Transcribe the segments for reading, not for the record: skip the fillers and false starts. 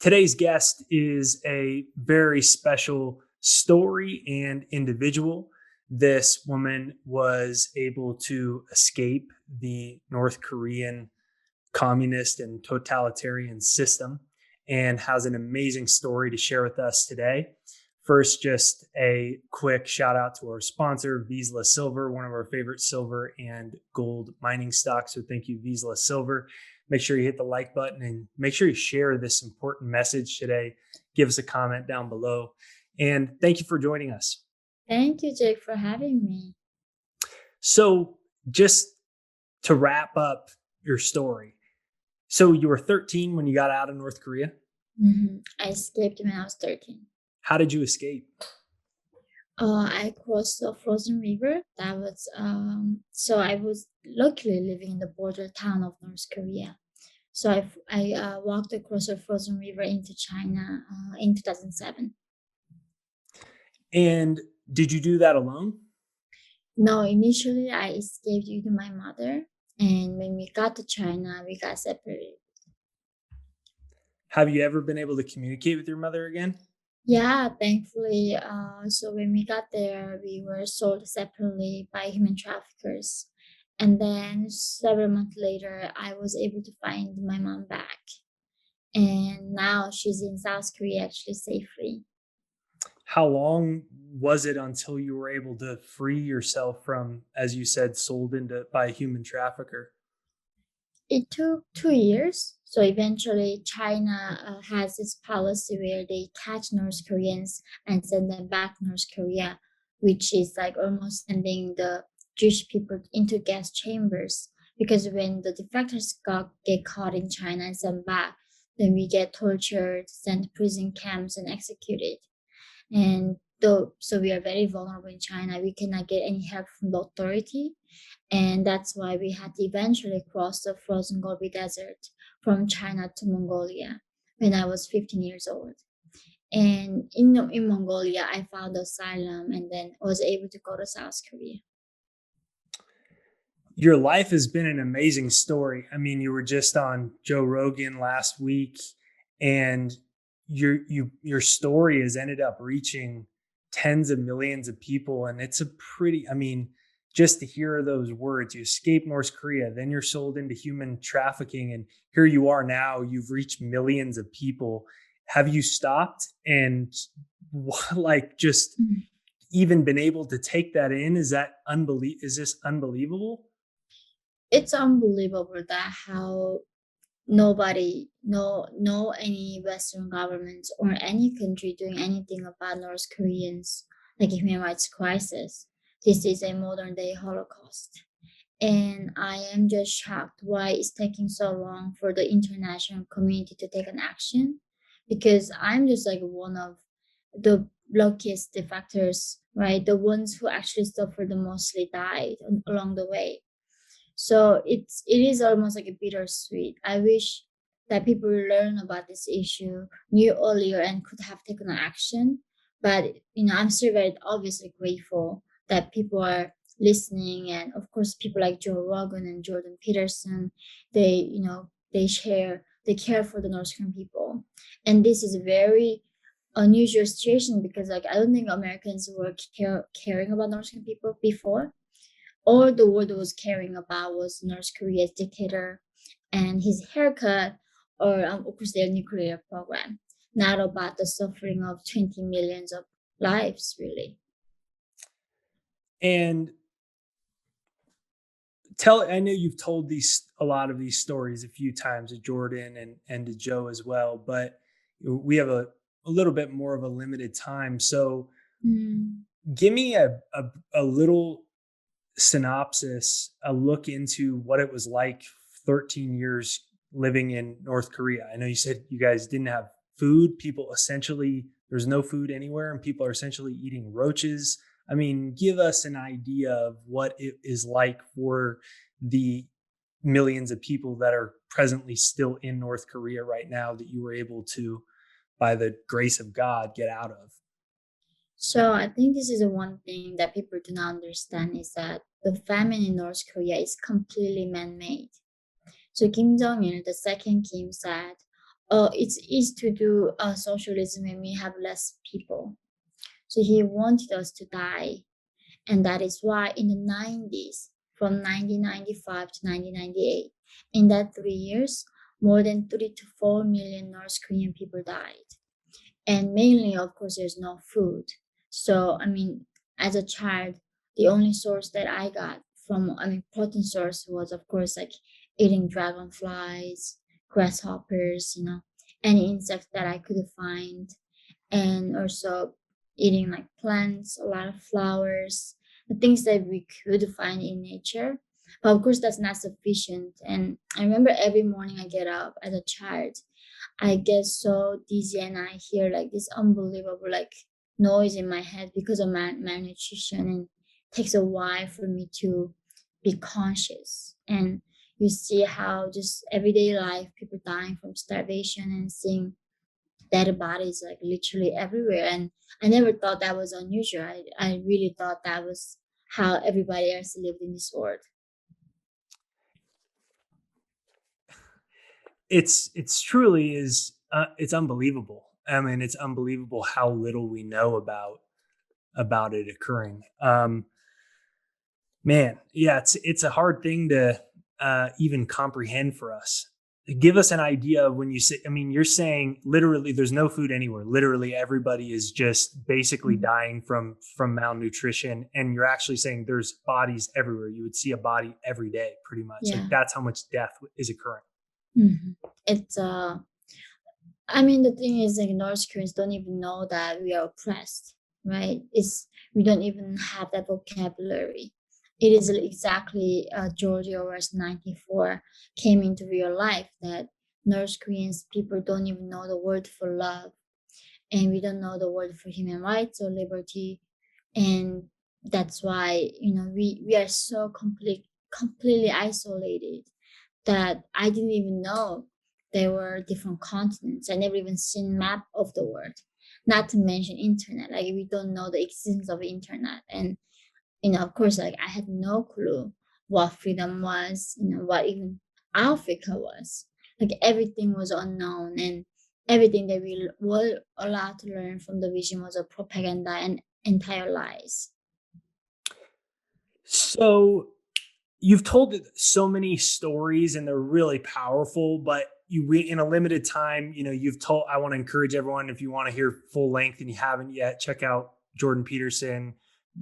Today's guest is a very special story and individual. This woman was able to escape the North Korean communist and totalitarian system and has an amazing story to share with us today. First, just a quick shout out to our sponsor, Vizsla Silver, one of our favorite silver and gold mining stocks. So thank you, Vizsla Silver. Make sure you hit the like button and make sure you share this important message today. Give us a comment down below. And thank you for joining us. Thank you, Jake, for having me. So just to wrap up your story. So you were 13 when you got out of North Korea. I escaped when I was 13. How did you escape? I crossed the frozen river. So I was luckily living in the border town of North Korea. So I walked across the frozen river into China in 2007. And did you do that alone? No, initially I escaped with my mother, and when we got to China, we got separated. Have you ever been able to communicate with your mother again? Yeah, thankfully. So when we got there, we were sold separately by human traffickers. And then several months later, I was able to find my mom back. And now she's in South Korea actually safely. How long was it until you were able to free yourself from, as you said, sold into by a human trafficker? It took 2 years. So eventually, China has this policy where they catch North Koreans and send them back to North Korea, which is like almost sending the Jewish people into gas chambers. Because when the defectors get caught in China and sent back, then we get tortured, sent to prison camps, and executed. And so we are very vulnerable in China. We cannot get any help from the authority, and that's why we had to eventually cross the frozen Gobi Desert from China to Mongolia when I was 15 years old. And in Mongolia, I found asylum and then was able to go to South Korea. Your life has been an amazing story. I mean, you were just on Joe Rogan last week, and your story has ended up reaching tens of millions of people. And it's a pretty, I mean, just to hear those words, you escape North Korea, then you're sold into human trafficking, and here you are now, you've reached millions of people. Have you stopped and like just even been able to take that in? Is this unbelievable? It's unbelievable that how nobody, no any Western governments or any country doing anything about North Koreans like human rights crisis. This is a modern day Holocaust. And I am just shocked why it's taking so long for the international community to take an action. Because I'm just like one of the luckiest defectors, right? The ones who actually suffered the mostly died along the way. So it is almost like a bittersweet. I wish that people learn about this issue, knew earlier, and could have taken action. But I'm still very obviously grateful that people are listening, and of course, people like Joe Rogan and Jordan Peterson, they care for the North Korean people, and this is a very unusual situation because like I don't think Americans were caring about North Korean people before. All the world was caring about was North Korea's dictator and his haircut, or of course their nuclear program, not about the suffering of 20 millions of lives, really. And I know you've told a lot of these stories a few times to Jordan and to Joe as well, but we have a little bit more of a limited time. So Mm. give me a little synopsis, a look into what it was like 13 years living in North Korea. I know you said you guys didn't have food. People essentially, there's no food anywhere, and people are essentially eating roaches. I mean, give us an idea of what it is like for the millions of people that are presently still in North Korea right now that you were able to, by the grace of God, get out of. So I think this is the one thing that people do not understand is that the famine in North Korea is completely man-made. So Kim Jong-il, the second Kim, said it's easy to do socialism when we have less people. So he wanted us to die. And that is why in the 90s, from 1995 to 1998, in that 3 years, more than 3 to 4 million North Korean people died. And mainly, of course, there's no food. So, I mean, as a child, the only source that I got from, I mean, protein source was, of course, like eating dragonflies, grasshoppers, any insect that I could find, and also eating like plants, a lot of flowers, the things that we could find in nature. But of course, that's not sufficient. And I remember every morning I get up as a child, I get so dizzy and I hear like this unbelievable like noise in my head because of malnutrition, and it takes a while for me to be conscious. And you see how just everyday life, people dying from starvation and seeing dead bodies like literally everywhere. And I never thought that was unusual. I really thought that was how everybody else lived in this world. It's truly is it's unbelievable. I mean, it's unbelievable how little we know about it occurring. Man, yeah, it's a hard thing to even comprehend for us. Give us an idea of when you say. I mean, you're saying literally there's no food anywhere. Literally, everybody is just basically Mhm. dying from malnutrition, and you're actually saying there's bodies everywhere. You would see a body every day, pretty much. Like Yeah. that's how much death is occurring. Mhm. It's I mean, the thing is, like, North Koreans don't even know that we are oppressed, right? It's We don't even have that vocabulary. It is exactly George Orwell's 94 came into real life, that North Koreans people don't even know the word for love, and we don't know the word for human rights or liberty. And that's why we are so completely isolated, that I didn't even know there were different continents. I never even seen map of the world. Not to mention internet. Like we don't know the existence of internet. And of course, like I had no clue what freedom was, what even Africa was. Like everything was unknown, and everything that we were allowed to learn from the vision was a propaganda and entire lies. So you've told so many stories and they're really powerful, but in a limited time, you've told. I want to encourage everyone, if you want to hear full length and you haven't yet, check out Jordan Peterson,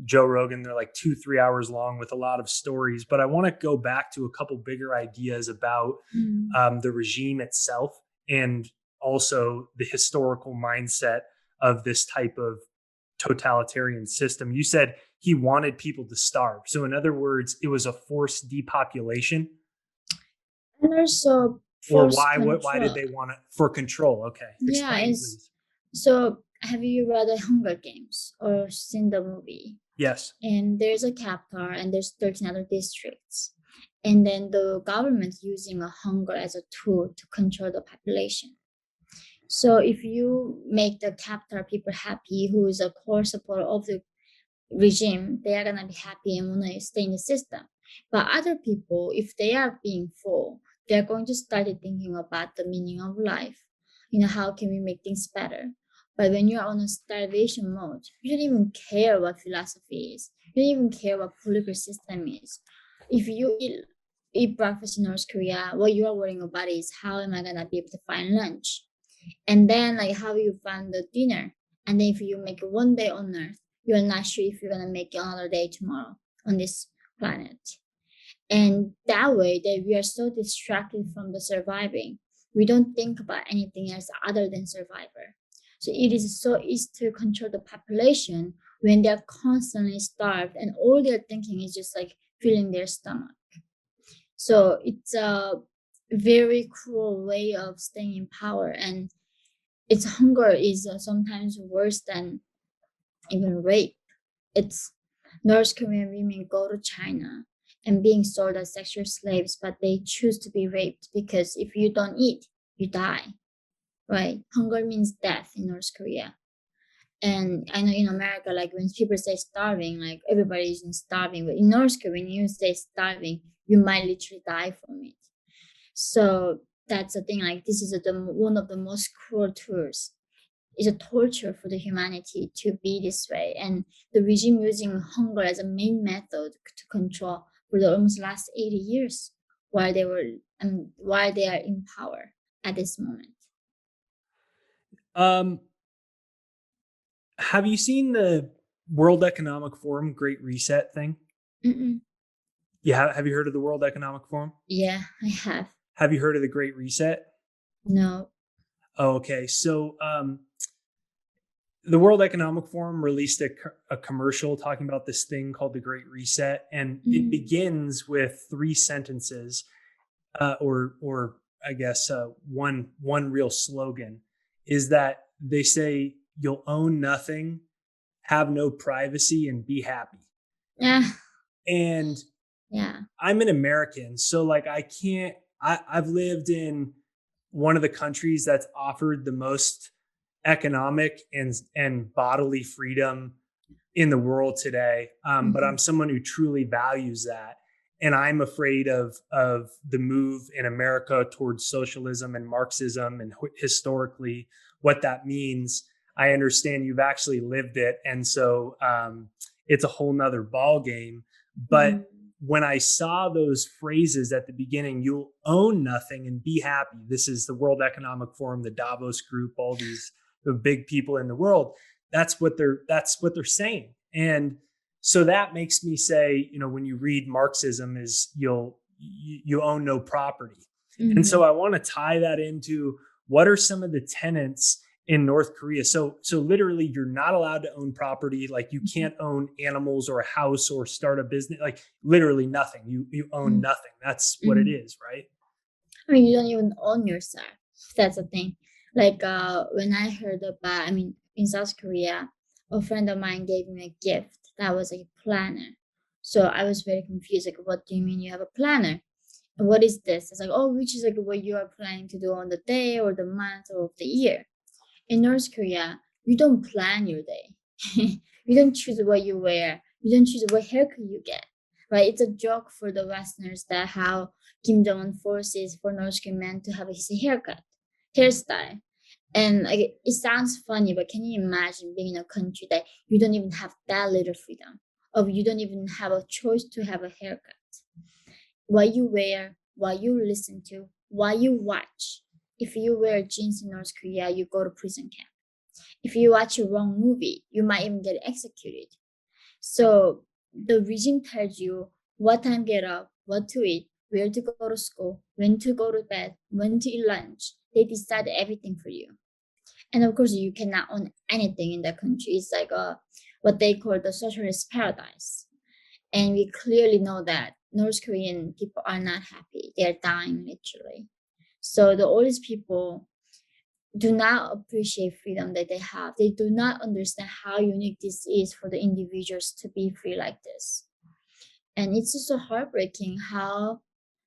Joe Rogan. They're like 2-3 hours long with a lot of stories. But I want to go back to a couple bigger ideas about Mm. the regime itself, and also the historical mindset of this type of totalitarian system. You said he wanted people to starve. So, in other words, it was a forced depopulation. And also Or force why did control. they want it for control? Okay, Yeah, explain, it's please. so have you read the Hunger Games or seen the movie? Yes. And there's a capital and there's 13 other districts. And then the government using a hunger as a tool to control the population. So if you make the capital people happy, who is a core supporter of the regime, they are gonna be happy and wanna stay in the system. But other people, if they are being full, they're going to start thinking about the meaning of life. How can we make things better? But when you're on a starvation mode, you don't even care what philosophy is. You don't even care what political system is. If you eat breakfast in North Korea, what you are worrying about is how am I gonna be able to find lunch? And then like how you find the dinner. And then if you make it one day on Earth, you're not sure if you're gonna make another day tomorrow on this planet. And that way that we are so distracted from the surviving, we don't think about anything else other than survivor. So it is so easy to control the population when they're constantly starved and all they're thinking is just like filling their stomach. So it's a very cruel way of staying in power, and its hunger is sometimes worse than even rape. It's North Korean women go to China and being sold as sexual slaves, but they choose to be raped because if you don't eat, you die, right? Hunger means death in North Korea. And I know in America, like when people say starving, like everybody isn't starving, but in North Korea, when you say starving, you might literally die from it. So that's the thing. Like this is one of the most cruel tools. It's a torture for the humanity to be this way, and the regime using hunger as a main method to control for the almost last 80 years while they were while they are in power at this moment. Um, have you seen the World Economic Forum Great Reset thing? Mm-mm. Yeah, have you heard of the World Economic Forum? Yeah, I have. Have you heard of the Great Reset? No. Oh, okay. So, the World Economic Forum released a commercial talking about this thing called the Great Reset, and it Mm. begins with three sentences, or I guess one real slogan is that they say you'll own nothing, have no privacy, and be happy. Yeah, And yeah. I'm an American, so like I can't. I've lived in one of the countries that's offered the most economic and bodily freedom in the world today. But I'm Mhm. someone who truly values that, and I'm afraid of the move in America towards socialism and Marxism, and historically what that means. I understand you've actually lived it, and so it's a whole nother ball game. But Mhm. when I saw those phrases at the beginning, you'll own nothing and be happy. This is the World Economic Forum, the Davos Group, all these the big people in the world. That's what they're saying. And so that makes me say, when you read Marxism, is you own no property. And so Mhm. I want to tie that into what are some of the tenets in North Korea. So literally you're not allowed to own property. Like you Mhm. can't own animals or a house or start a business. Like literally nothing. You own Mhm. nothing. That's what it Mhm. is, right? I mean, you don't even own yourself. That's the thing. Like when I heard about, I mean, in South Korea, a friend of mine gave me a gift that was a planner. So I was very confused. Like, what do you mean you have a planner? And what is this? It's like, oh, which is like what you are planning to do on the day or the month or of the year. In North Korea, you don't plan your day. You don't choose what you wear. You don't choose what haircut you get. Right? It's a joke for the Westerners that how Kim Jong Un forces for North Korean men to have his haircut, hairstyle. And like, it sounds funny, but can you imagine being in a country that you don't even have that little freedom, of you don't even have a choice to have a haircut, what you wear, what you listen to, what you watch. If you wear jeans in North Korea, you go to prison camp. If you watch a wrong movie, you might even get executed. So the regime tells you what time get up, what to eat, where to go to school, when to go to bed, when to eat lunch. They decide everything for you. And of course, you cannot own anything in the country. It's like what they call the socialist paradise. And we clearly know that North Korean people are not happy. They're dying literally. So all these people do not appreciate freedom that they have. They do not understand how unique this is for the individuals to be free like this. And it's also heartbreaking how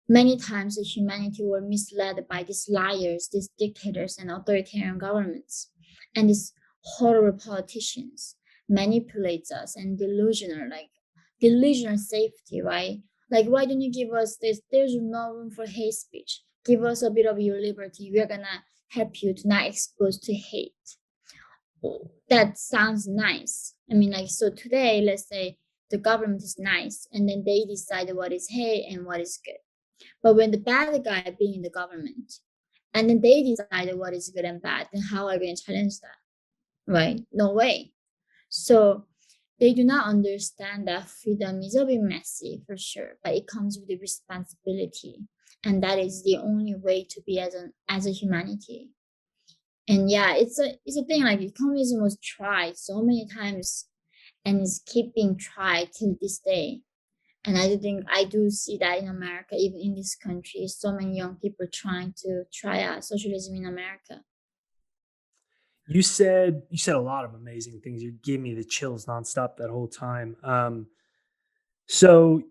many times the humanity were misled by these liars, these dictators and authoritarian governments, and these horrible politicians manipulates us and delusional safety, right? Like, why don't you give us this? There's no room for hate speech. Give us a bit of your liberty. We're gonna help you to not expose to hate. That sounds nice. I mean, like, so today, let's say the government is nice, and then they decide what is hate and what is good. But when the bad guy being in the government, and then they decide what is good and bad, then how are you going to challenge that? Right? No way. So they do not understand that freedom is a bit messy for sure, but it comes with the responsibility. And that is the only way to be as a humanity. And yeah, it's a thing like communism was tried so many times and is keep being tried till this day. And I think I do see that in America, even in this country, so many young people trying to try out socialism in America. You said a lot of amazing things. You gave me the chills nonstop that whole time. So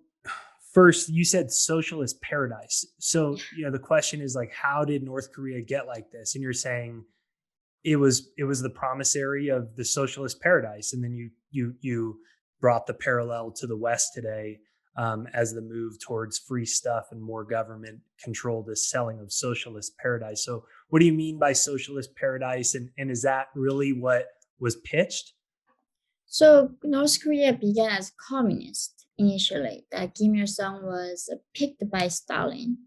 first, you said socialist paradise. So the question is like, how did North Korea get like this? And you're saying it was the promissory of the socialist paradise, and then you brought the parallel to the West today. as the move towards free stuff and more government control, this selling of socialist paradise. So, what do you mean by socialist paradise? And is that really what was pitched? So North Korea began as communist initially. That Kim Il Sung was picked by Stalin,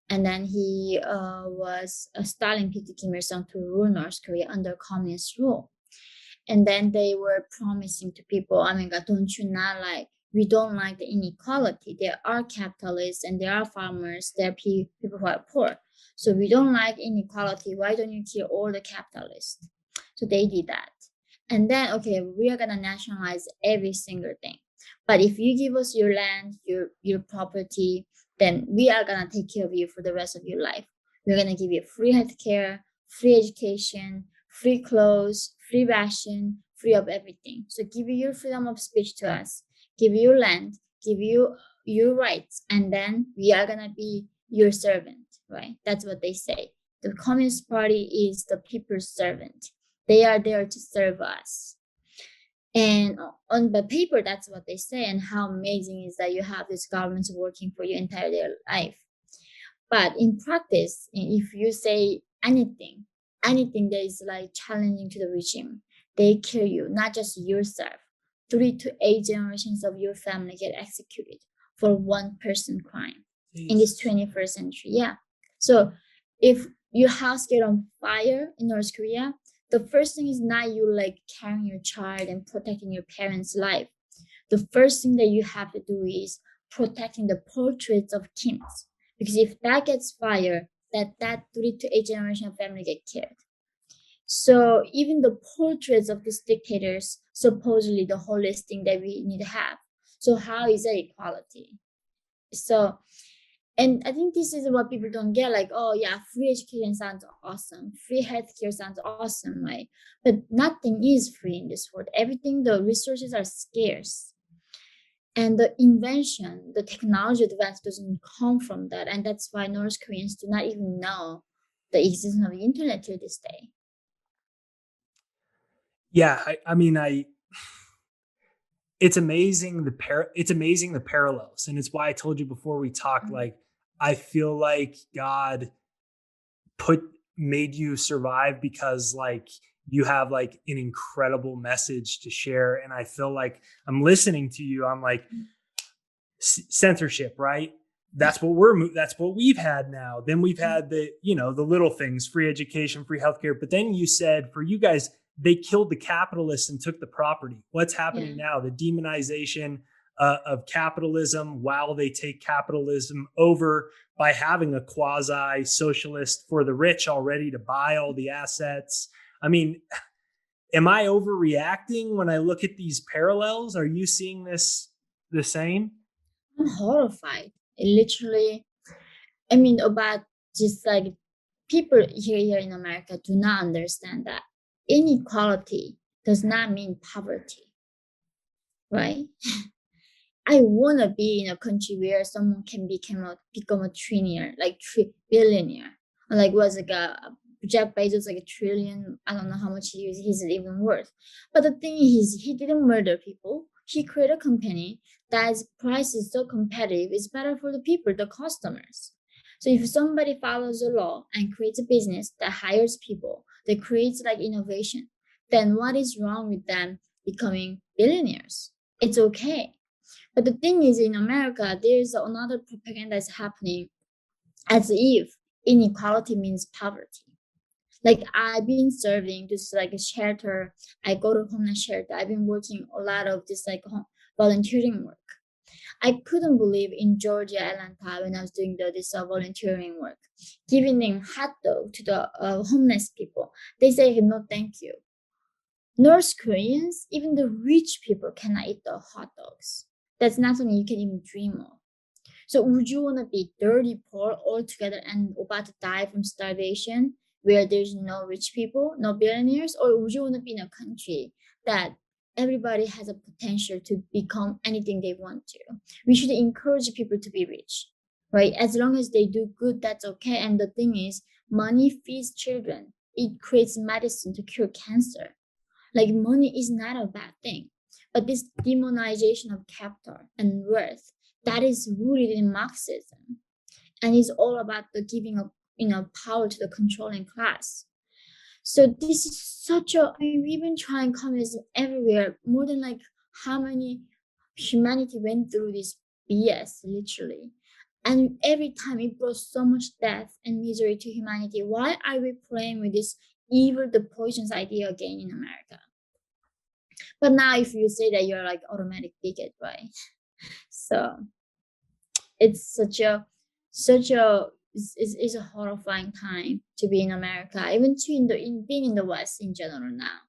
and then he was Stalin picked Kim Il Sung to rule North Korea under communist rule. And then they were promising to people, I mean, don't you not like, we don't like the inequality. There are capitalists and there are farmers, there are people who are poor. So we don't like inequality. Why don't you kill all the capitalists? So they did that. And then, okay, we are gonna nationalize every single thing. But if you give us your land, your property, then we are gonna take care of you for the rest of your life. We're gonna give you free healthcare, free education, free clothes, free ration, free of everything. So give you your freedom of speech to us, give you land, give you your rights, and then we are gonna be your servant, right? That's what they say. The Communist Party is the people's servant. They are there to serve us. And on the paper, that's what they say. And how amazing is that you have these governments working for your entire life. But in practice, if you say anything that is like challenging to the regime, they kill you, not just yourself. 3 to 8 generations of your family get executed for one person crime in this 21st century. Yeah. So if your house get on fire in North Korea, the first thing is not you like carrying your child and protecting your parents' life. The first thing that you have to do is protecting the portraits of Kims. Because if that gets fired, that 3 to 8 generation of family get killed. So even the portraits of these dictators, supposedly the holiest thing that we need to have. So how is that equality? So, and I think this is what people don't get. Like, oh yeah, free education sounds awesome, free healthcare sounds awesome, right? But nothing is free in this world. Everything, the resources are scarce, and the invention, the technology advance doesn't come from that, and that's why North Koreans do not even know the existence of the internet till this day. Yeah, I mean, it's amazing it's amazing the parallels, and it's why I told you before we talked. Like, I feel like God put made you survive because like you have like an incredible message to share, and I feel like I'm listening to you. I'm like, censorship, right? That's what we've had now. Then we've had the little things, free education, free healthcare. But then you said for you guys, they killed the capitalists and took the property. What's happening now? The demonization of capitalism, while they take capitalism over by having a quasi socialist for the rich already to buy all the assets. I mean, am I overreacting when I look at these parallels? Are you seeing this the same? I'm horrified. It literally, I mean, about just like people here in America do not understand that inequality does not mean poverty, right? I want to be in a country where someone can become a trillionaire, like billionaire. Like was like a Jeff Bezos like a trillion. I don't know how much he's even worth. But the thing is, he didn't murder people. He created a company that's price is so competitive. It's better for the people, the customers. So if somebody follows the law and creates a business that hires people, that creates like innovation, then what is wrong with them becoming billionaires? It's okay. But the thing is, in America, there's another propaganda that's happening as if inequality means poverty. Like I've been serving this like a shelter. I go to homeless shelter. I've been working a lot of this like volunteering work. I couldn't believe in Georgia, Atlanta, when I was doing this volunteering work, giving them hot dog to the homeless people. They say no, thank you. North Koreans, even the rich people cannot eat the hot dogs. That's not something you can even dream of. So would you want to be dirty poor altogether and about to die from starvation where there's no rich people, no billionaires? Or would you want to be in a country that everybody has a potential to become anything they want to? We should encourage people to be rich, right? As long as they do good, that's okay. And the thing is, money feeds children. It creates medicine to cure cancer. Like money is not a bad thing. But this demonization of capital and worth that is rooted in Marxism, and it's all about the giving of power to the controlling class. So this is such a, I mean, we've been trying communism everywhere, more than like how many humanity went through this BS, literally. And every time it brought so much death and misery to humanity. Why are we playing with this evil, the poisonous idea again in America? But now if you say that you're like automatic bigot, right? So it's such a horrifying time to be in America, even to in being in the West in general now.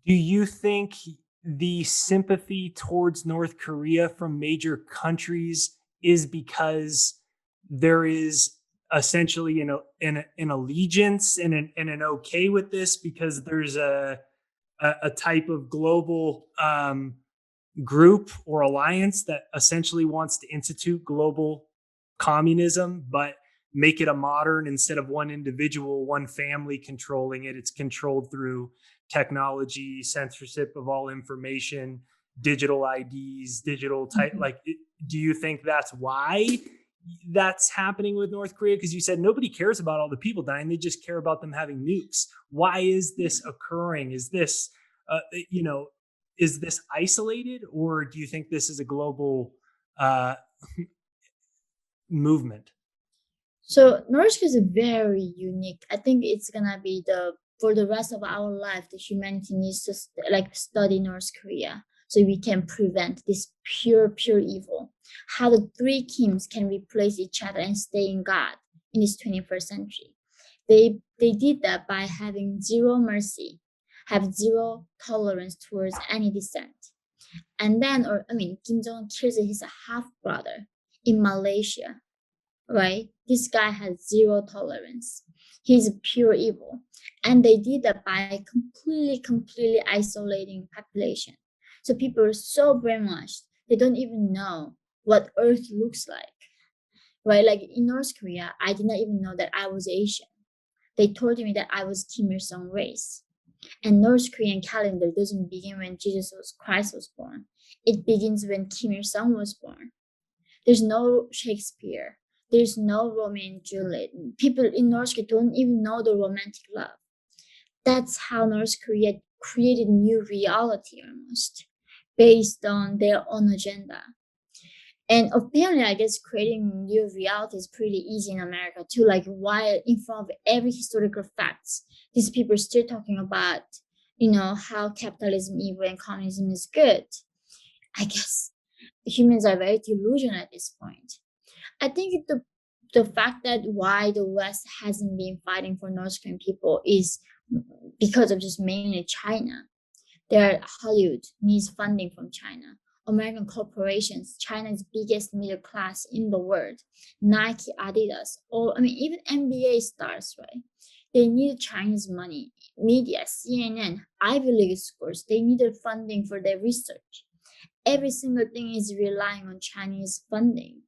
Do you think the sympathy towards North Korea from major countries is because there is essentially an allegiance and an okay with this because there's a type of global group or alliance that essentially wants to institute global communism, but make it a modern instead of one individual, one family controlling it. It's controlled through technology, censorship of all information, digital IDs, digital type. Mhm. Like, do you think that's why that's happening with North Korea? Because you said nobody cares about all the people dying; they just care about them having nukes. Why is this occurring? Is this, uh, you know, is this isolated, or do you think this is a global uh, movement? So North Korea is very unique. I think it's gonna be the for the rest of our life, the humanity needs to like study North Korea so we can prevent this pure evil. How the three kings can replace each other and stay in God in this 21st century. They did that by having zero mercy, have zero tolerance towards any dissent. And then, or I mean, Kim Jong Un kills his half brother in Malaysia, right? This guy has zero tolerance. He's pure evil. And they did that by completely isolating population. So people are so brainwashed, they don't even know what Earth looks like, right? Like in North Korea, I did not even know that I was Asian. They told me that I was Kim Il Sung race. And North Korean calendar doesn't begin when Christ was born. It begins when Kim Il Sung was born. There's no Shakespeare. There's no Romeo and Juliet. People in North Korea don't even know the romantic love. That's how North Korea created new reality almost based on their own agenda. And apparently, I guess creating new reality is pretty easy in America too. Like, while in front of every historical facts, these people are still talking about, how capitalism evil and communism is good. I guess humans are very delusional at this point. I think the fact that why the West hasn't been fighting for North Korean people is because of just mainly China. Hollywood needs funding from China. American corporations, China's biggest middle class in the world, Nike, Adidas, or I mean even NBA stars, right? They need Chinese money. Media, CNN, Ivy League schools, they needed funding for their research. Every single thing is relying on Chinese funding.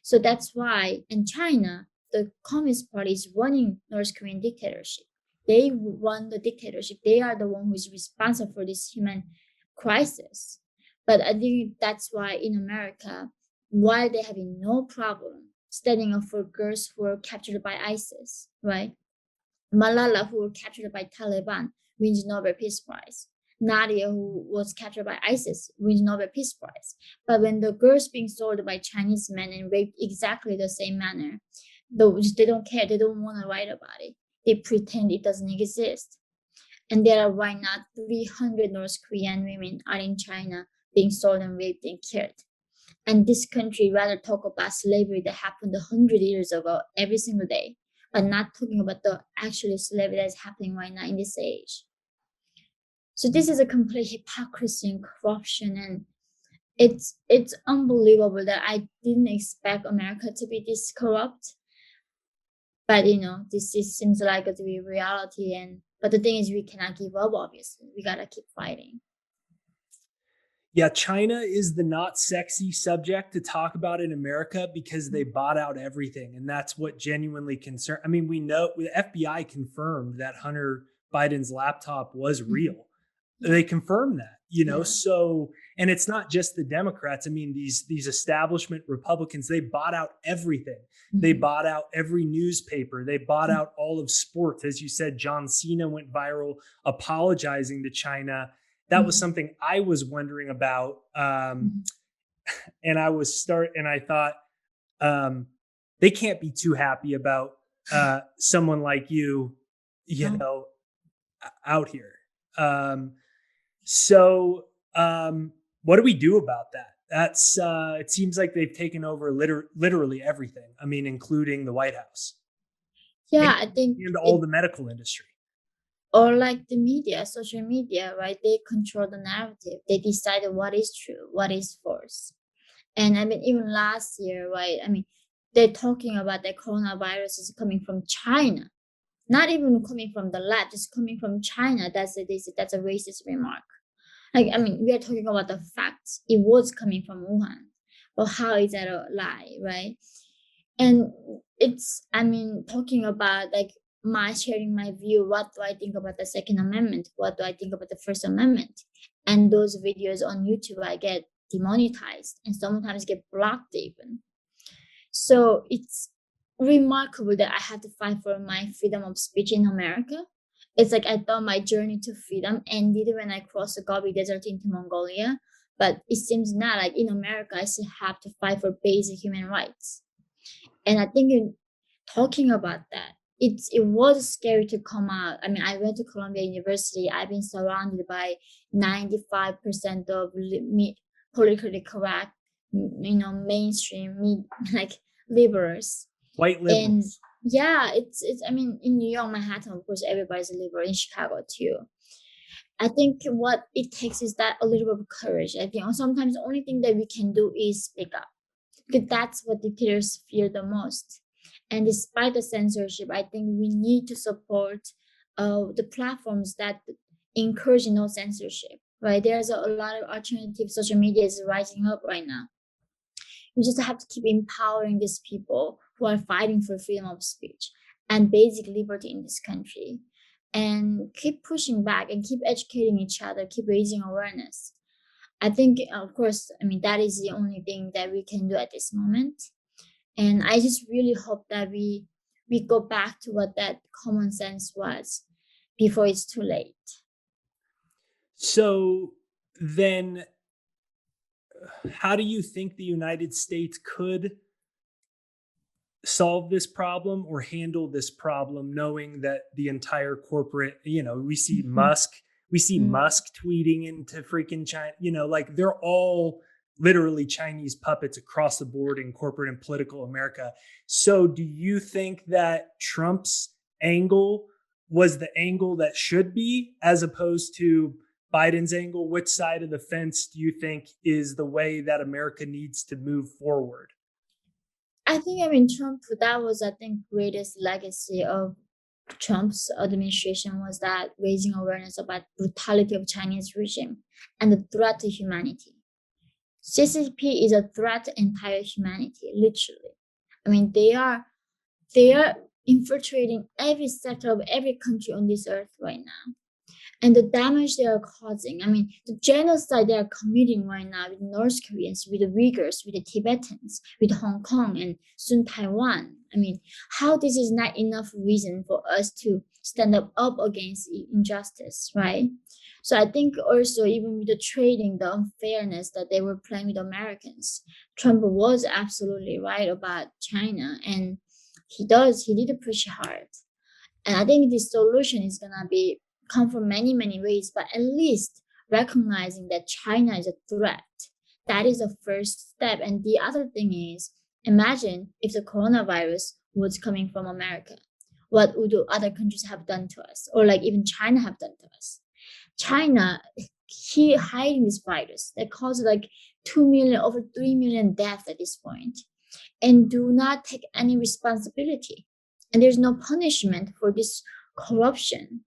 So that's why in China, the Communist Party is running North Korean dictatorship. They run the dictatorship. They are the one who is responsible for this human crisis. But I think that's why in America, while they're having no problem standing up for girls who were captured by ISIS, right? Malala, who were captured by Taliban, wins Nobel Peace Prize. Nadia, who was captured by ISIS, wins Nobel Peace Prize. But when the girls being sold by Chinese men and raped exactly the same manner, they don't care. They don't want to write about it. They pretend it doesn't exist. And there are right now 300 North Korean women are in China being sold and raped and killed. And this country rather talk about slavery that happened 100 years ago every single day, but not talking about the actual slavery that's happening right now in this age. So this is a complete hypocrisy and corruption, and it's unbelievable that I didn't expect America to be this corrupt. But seems like it to be reality, and but the thing is, we cannot give up. Obviously, we gotta keep fighting. Yeah, China is the not sexy subject to talk about in America because they bought out everything. And that's what genuinely concern. I mean, we know the FBI confirmed that Hunter Biden's laptop was Mhm. real. Yeah. they confirm that, you know. Yeah. So, and it's not just the Democrats. I mean, these establishment Republicans, they bought out everything. They Mhm. bought out every newspaper. They bought out all of sports. As you said, John Cena went viral apologizing to China. That was Mhm. something I was wondering about. Mhm. And I thought, um, they can't be too happy about someone like you No. know, out here. Um, so, what do we do about that? That's it seems like they've taken over literally everything. I mean, including the White House Yeah, I think and all it the medical industry. or like the media, social media, right? They control the narrative. They decide what is true, what is false. And I mean, even last year, right? I mean, they're talking about the coronavirus is coming from China, not even coming from the lab, just coming from China. That's a racist remark. Like, I mean, we are talking about the facts. It was coming from Wuhan, but how is that a lie, right? And it's, I mean, talking about like my sharing my view. What do I think about the Second Amendment? What do I think about the First Amendment? And those videos on YouTube, I get demonetized and sometimes get blocked even. So it's remarkable that I had to fight for my freedom of speech in America. It's like I thought my journey to freedom ended when I crossed the Gobi Desert into Mongolia, but it seems not. Like in America, I still have to fight for basic human rights. And I think in talking about that, it was scary to come out. I mean, I went to Columbia University. I've been surrounded by 95% of politically correct, mainstream, like liberals. White And liberals. yeah, it's. I mean, in New York, Manhattan, of course, everybody's a liberal. In Chicago too. I think what it takes is that a little bit of courage. I think sometimes the only thing that we can do is speak up because that's what dictators fear the most. And despite the censorship, I think we need to support the platforms that encourage no censorship. Right, there's a lot of alternative social media is rising up right now. We just have to keep empowering these people who are fighting for freedom of speech and basic liberty in this country, and keep pushing back and keep educating each other, keep raising awareness. I think, of course, I mean, that is the only thing that we can do at this moment. And I just really hope that we go back to what that common sense was before it's too late. So then, how do you think the United States could solve this problem or handle this problem, knowing that the entire corporate, Mhm. we see Mm. Musk tweeting into freaking China, like they're all literally Chinese puppets across the board in corporate and political America. So do you think that Trump's angle was the angle that should be, as opposed to Biden's angle? Which side of the fence do you think is the way that America needs to move forward? I think, I mean, Trump, that was, I think, greatest legacy of Trump's administration was that raising awareness about brutality of Chinese regime and the threat to humanity. CCP is a threat to entire humanity, literally. I mean, they are infiltrating every sector of every country on this earth right now. And the damage they are causing. I mean, the genocide they are committing right now with North Koreans, with the Uyghurs, with the Tibetans, with Hong Kong, and soon Taiwan. I mean, how this is not enough reason for us to stand up against injustice, right? So I think also even with the trading, the unfairness that they were playing with Americans, Trump was absolutely right about China, and he did push hard. And I think the solution is gonna be come from many ways, but at least recognizing that China is a threat. That is the first step. And the other thing is, imagine if the coronavirus was coming from America. What would the other countries have done to us, or like even China have done to us? China, he hiding this virus that caused like 2 million, over 3 million deaths at this point, and do not take any responsibility. And there's no punishment for this corruption.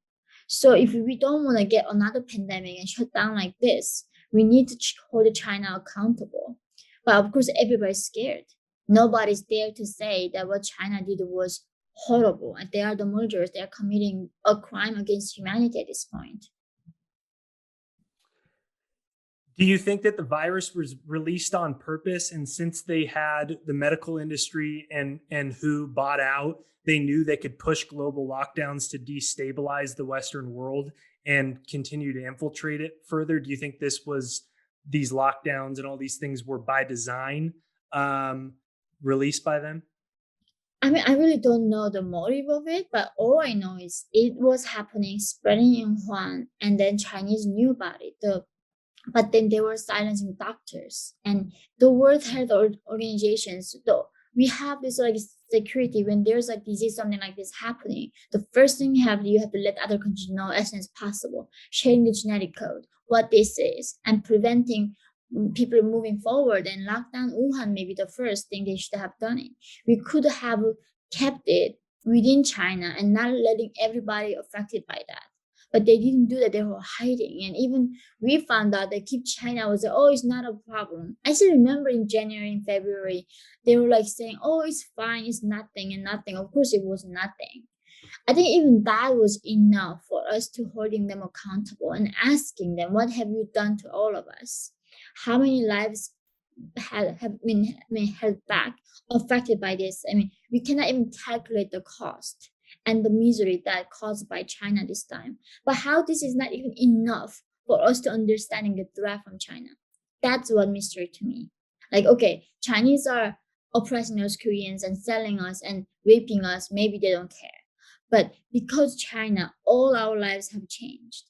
So if we don't want to get another pandemic and shut down like this, we need to hold China accountable. But of course, everybody's scared. Nobody's there to say that what China did was horrible and they are the murderers. They are committing a crime against humanity at this point. Do you think that the virus was released on purpose, and since they had the medical industry and who bought out, they knew they could push global lockdowns to destabilize the Western world and continue to infiltrate it further? Do you think these lockdowns and all these things were by design, um, released by them? I mean, I really don't know the motive of it, but all I know is it was happening, spreading in Wuhan, and then Chinese knew about it. But then they were silencing doctors and the World Health Organizations. Though we have this like security when there's like disease, something like this happening. The first thing you have to let other countries know as soon as possible, sharing the genetic code, what this is, and preventing people moving forward. And lockdown Wuhan may be the first thing they should have done it. We could have kept it within China and not letting everybody affected by that. But they didn't do that. They were hiding. And even we found out that keep China was like, oh, it's not a problem. I still remember in January and February, they were like saying, oh, it's fine, it's nothing and nothing. Of course, it was nothing. I think even that was enough for us to holding them accountable and asking them, what have you done to all of us? How many lives have been held back, affected by this? I mean, we cannot even calculate the cost and the misery that caused by China this time. But how this is not even enough for us to understanding the threat from China. That's what mystery to me. Like, okay, Chinese are oppressing North Koreans and selling us and raping us. Maybe they don't care. But because China, all our lives have changed.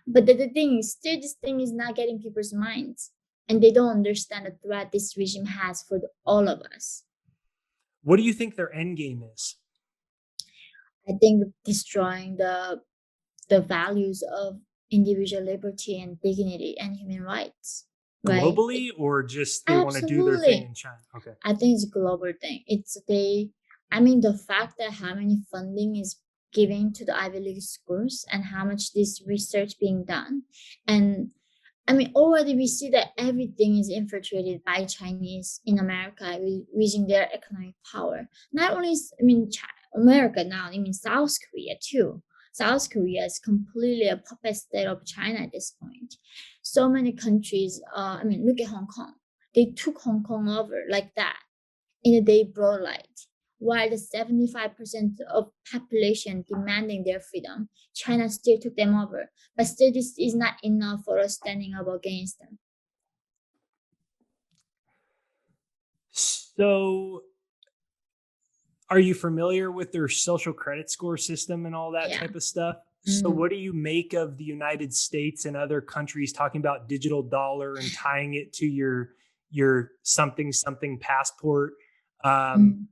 But the thing is, still this thing is not getting people's minds. And they don't understand the threat this regime has for all of us. What do you think their end game is? I think destroying the values of individual liberty and dignity and human rights, right? Globally, or just they want to do their thing Absolutely. in China? Okay. I think it's a global thing. I mean, the fact that how many funding is given to the Ivy League schools and how much this research being done. And I mean, already we see that everything is infiltrated by Chinese in America using their economic power. Not only, America now, I mean, South Korea too. South Korea is completely a puppet state of China at this point. So many countries, look at Hong Kong. They took Hong Kong over like that in a day broad light. While the 75% of population demanding their freedom, China still took them over. But still, this is not enough for us standing up against them. So, are you familiar with their social credit score system and all that Yeah. type of stuff? So, Mm. what do you make of the United States and other countries talking about digital dollar and tying it to your something something passport? Um, Mm.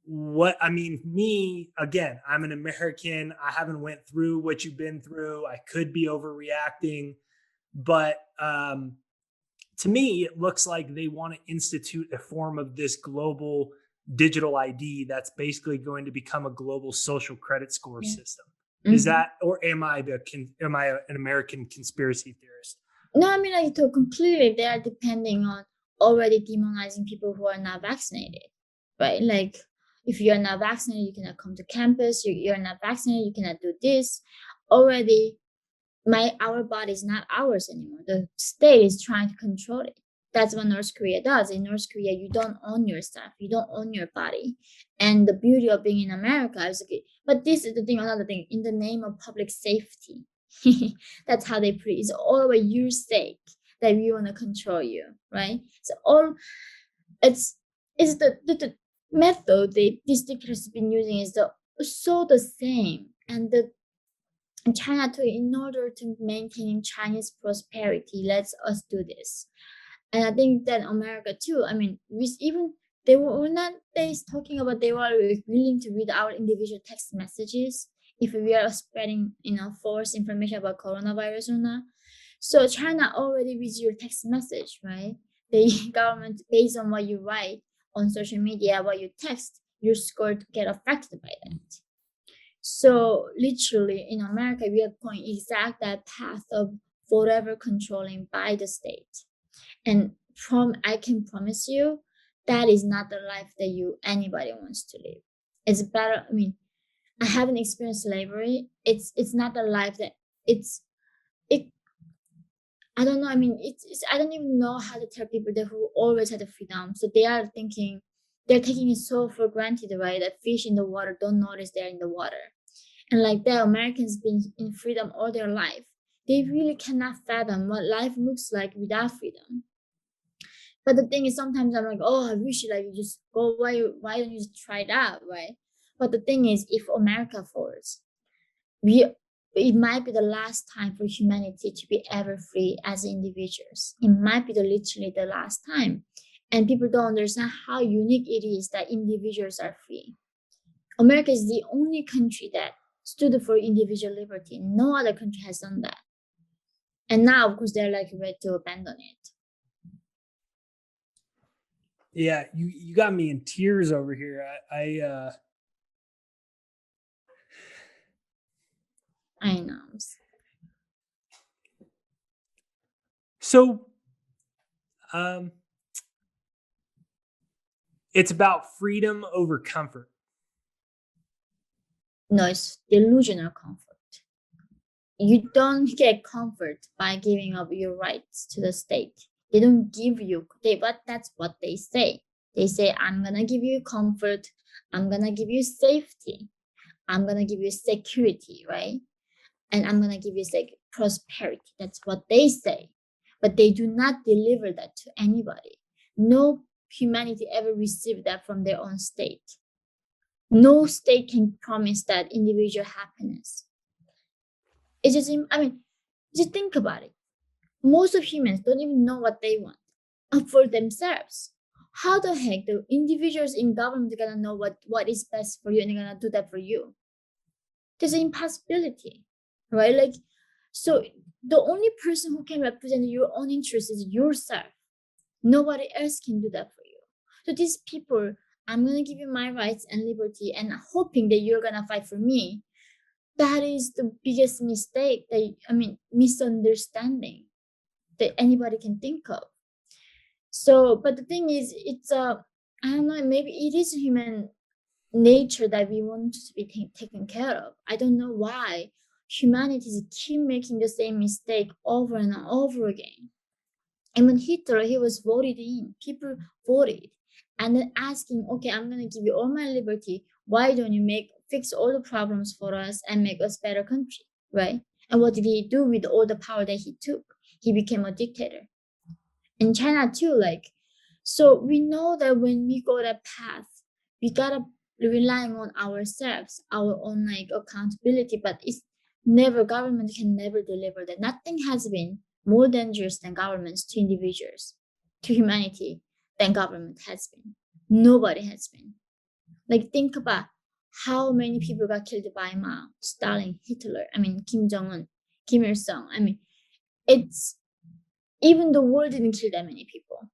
what I mean, me again, I'm an American. I haven't went through what you've been through. I could be overreacting, but to me, it looks like they want to institute a form of this global digital ID that's basically going to become a global social credit score Yeah. system. Is Mhm. that, or am I an American conspiracy theorist? No, I mean, like, to completely, they are depending on already demonizing people who are not vaccinated, right? Like, if you're not vaccinated, you cannot come to campus. You're not vaccinated, you cannot do this. Already, our body is not ours anymore. The state is trying to control it. That's what North Korea does. In North Korea, you don't own your stuff, you don't own your body. And the beauty of being in America is okay. But this is the thing, another thing, in the name of public safety. That's how they put it. It's all about your sake that we want to control you, right? So all it's the method these dictators have been using is the same. And China too, in order to maintain Chinese prosperity, lets us do this. And I think that America too, I mean, even they were not they talking about they were willing to read our individual text messages if we are spreading, false information about coronavirus or not. So China already reads your text message, right? The government, based on what you write on social media, what you text, you're scored to get affected by that. So literally in America, we are going exact that path of forever controlling by the state. And from I can promise you, that is not the life that anybody wants to live. It's better. I mean, I haven't experienced slavery. It's not the life that it's it. I don't know. I mean, it's I don't even know how to tell people that who always had the freedom. So they are thinking they're taking it so for granted, right? That fish in the water don't notice they're in the water. And like the Americans been in freedom all their life. They really cannot fathom what life looks like without freedom. But the thing is, sometimes I'm like, oh, I wish like you just go away. Why don't you just try it out, right? But the thing is, if America falls, we it might be the last time for humanity to be ever free as individuals. It might be literally the last time. And people don't understand how unique it is that individuals are free. America is the only country that stood for individual liberty. No other country has done that. And now, of course, they're like ready to abandon it. Yeah, you got me in tears over here. I know. So um it's about freedom over comfort. No, it's delusional comfort. You don't get comfort by giving up your rights to the state. They don't give you but that's what they say. They say, I'm gonna give you comfort, I'm gonna give you safety, I'm gonna give you security, right? And I'm gonna give you like prosperity. That's what they say. But they do not deliver that to anybody. No humanity ever received that from their own state. No state can promise that individual happiness. It's just, I mean, just think about it. Most of humans don't even know what they want for themselves. How the heck the individuals in government are gonna know what is best for you and they're gonna do that for you? There's an impossibility, right? Like, so the only person who can represent your own interests is yourself. Nobody else can do that for you. So these people, I'm gonna give you my rights and liberty and hoping that you're gonna fight for me. That is the biggest mistake misunderstanding that anybody can think of. So, but the thing is, it's I don't know, maybe it is human nature that we want to be taken care of. I don't know why humanity keep making the same mistake over and over again. And when Hitler, he was voted in, people voted, and then asking, okay, I'm gonna give you all my liberty. Why don't you fix all the problems for us and make us better country, right? And what did he do with all the power that he took? He became a dictator. In China too, like, so we know that when we go that path, we gotta relying on ourselves, our own like accountability, but it's never, government can never deliver that. Nothing has been more dangerous than governments to individuals, to humanity, than government has been. Nobody has been. Like, think about how many people got killed by Mao, Stalin, Hitler, Kim Jong-un, Kim Il-sung. It's, even the world didn't kill that many people.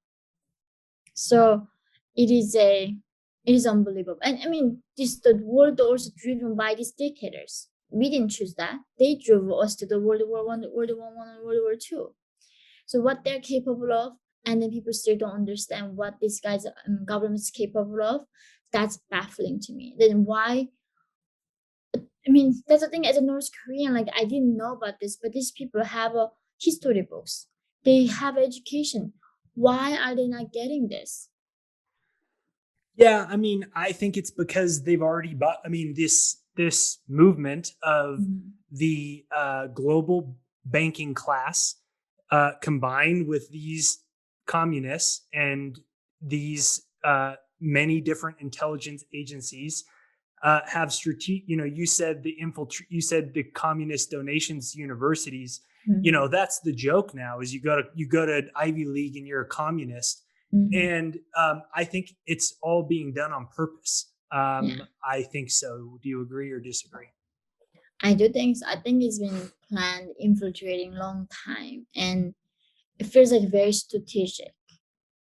So it is unbelievable. And the world also driven by these dictators. We didn't choose that. They drove us to the World War One, World War One, and World War Two. So what they're capable of, and then people still don't understand what these guys governments capable of. That's baffling to me. Then why? That's the thing. As a North Korean, like, I didn't know about this, but these people have a history books. They have education. Why are they not getting this? Yeah, I think it's because they've already bought. This movement of the global banking class combined with these communists and these many different intelligence agencies have strategic. You said You said the communist donations to universities. That's the joke now. Is you go to Ivy League and you're a communist. And I think it's all being done on purpose. Yeah. I think so. Do you agree or disagree? I do think so. I think it's been planned, infiltrating long time, and it feels like very strategic.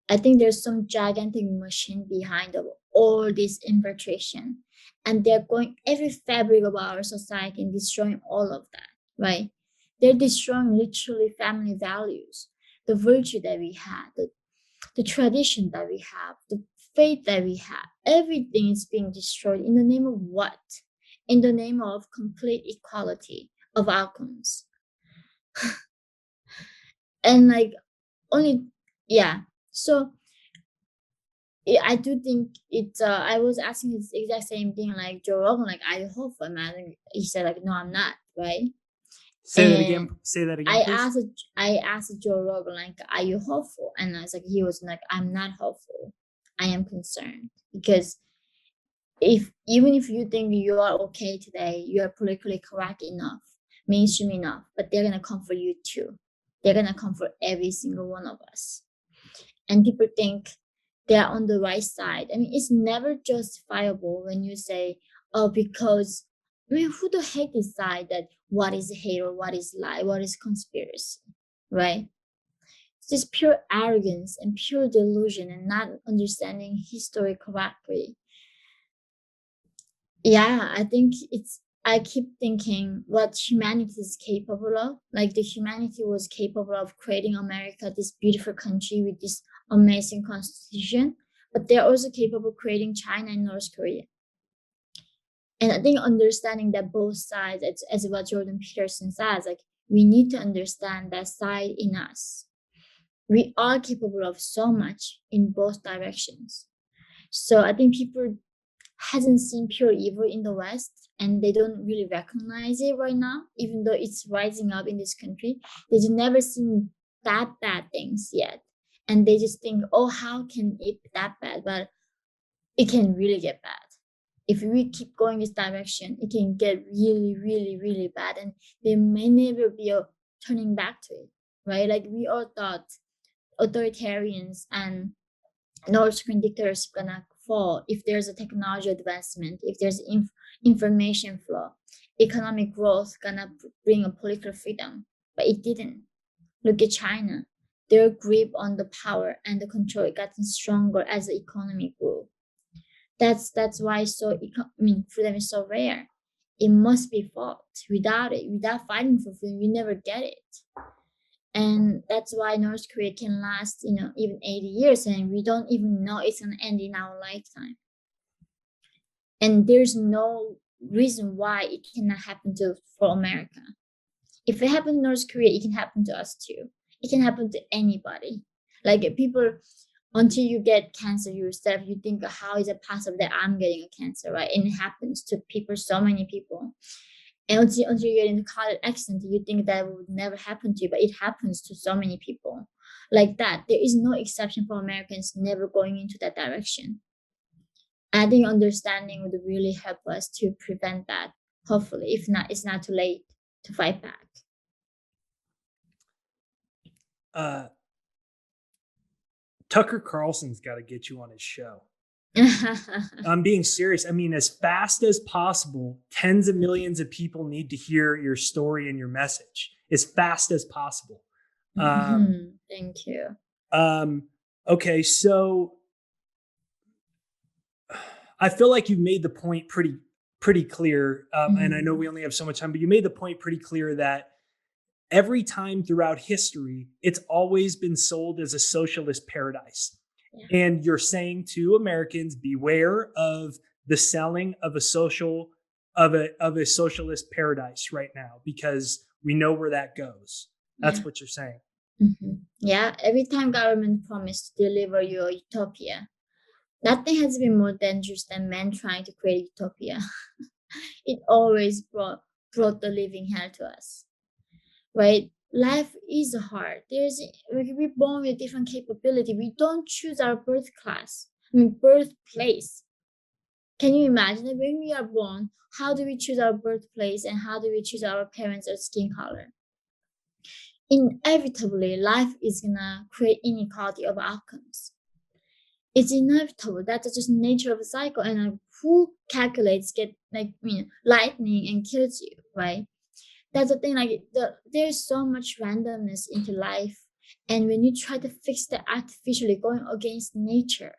I think there's some gigantic machine behind of all this infiltration, and they're going every fabric of our society and destroying all of that, right? They're destroying literally family values, the virtue that we had, the tradition that we have, the faith that we have. Everything is being destroyed in the name of what? In the name of complete equality of outcomes. And like only, yeah. So I do think it's. I was asking this exact same thing like Joe Rogan, like, are you hopeful, man? And he said like, no, I'm not, right? Say that again. And Say that again, I please. asked I asked Joe Rogan like, are you hopeful? And I was like, he was like, I'm not hopeful. I am concerned because if even if you think you are okay today, you are politically correct enough, mainstream enough, but they're gonna come for you too. They're gonna come for every single one of us. And people think they're on the right side. I mean, it's never justifiable when you say, oh, because I mean, who the heck decide that what is hate or what is lie, what is conspiracy, right? It's just pure arrogance and pure delusion and not understanding history correctly. Yeah, I think it's, I keep thinking what humanity is capable of. Like the humanity was capable of creating America, this beautiful country with this amazing constitution, but they're also capable of creating China and North Korea. And I think understanding that both sides, as what Jordan Peterson says, like we need to understand that side in us. We are capable of so much in both directions. So I think people hasn't seen pure evil in the West and they don't really recognize it right now, even though it's rising up in this country. They've never seen that bad things yet. And they just think, oh, how can it be that bad? But it can really get bad. If we keep going this direction, it can get really, really, really bad. And there may never be a turning back to it, right? Like we all thought authoritarians and North Korean dictators gonna fall if there's a technology advancement, if there's information flow, economic growth gonna bring a political freedom, but it didn't. Look at China; their grip on the power and the control gotten stronger as the economy grew. That's why freedom is so rare. It must be fought. Without it, without fighting for freedom, you never get it. And that's why North Korea can last, even 80 years, and we don't even know it's gonna end in our lifetime. And there's no reason why it cannot happen to for America. If it happened to North Korea, it can happen to us too. It can happen to anybody. Like people, until you get cancer yourself, you think, how is it possible that I'm getting a cancer, right? And it happens to people, so many people. And until you get into college accident, you think that would never happen to you, but it happens to so many people like that. There is no exception for Americans never going into that direction. I think understanding would really help us to prevent that. Hopefully, if not, it's not too late to fight back. Tucker Carlson's got to get you on his show. I'm being serious. I mean, as fast as possible, tens of millions of people need to hear your story and your message as fast as possible. Thank you. Okay, so I feel like you've made the point pretty clear, and I know we only have so much time, but you made the point pretty clear that every time throughout history, it's always been sold as a socialist paradise. Yeah. And you're saying to Americans, beware of the selling of a socialist paradise right now, because we know where that goes. That's what you're saying. Mm-hmm. Yeah, every time government promised to deliver you a utopia, nothing has been more dangerous than men trying to create a utopia. It always brought the living hell to us, right? Life is hard. We're born with different capability. We don't choose our birthplace. Can you imagine that when we are born, how do we choose our birthplace and how do we choose our parents or skin color? Inevitably, life is gonna create inequality of outcomes. It's inevitable. That's just nature of a cycle. And who calculates lightning and kills you, right? That's the thing. There's so much randomness into life, and when you try to fix that artificially, going against nature,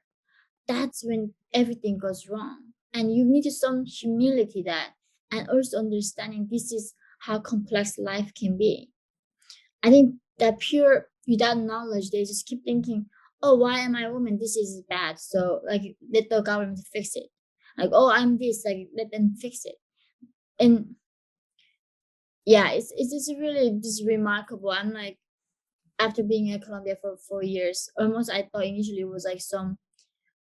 that's when everything goes wrong. And you need some humility that, and also understanding this is how complex life can be. I think that pure without knowledge, they just keep thinking, oh, why am I a woman? This is bad. So let the government fix it. Like, oh, I'm this, let them fix it. And yeah, it's just really just remarkable. I'm like, after being in Colombia for 4 years, almost I thought initially it was like some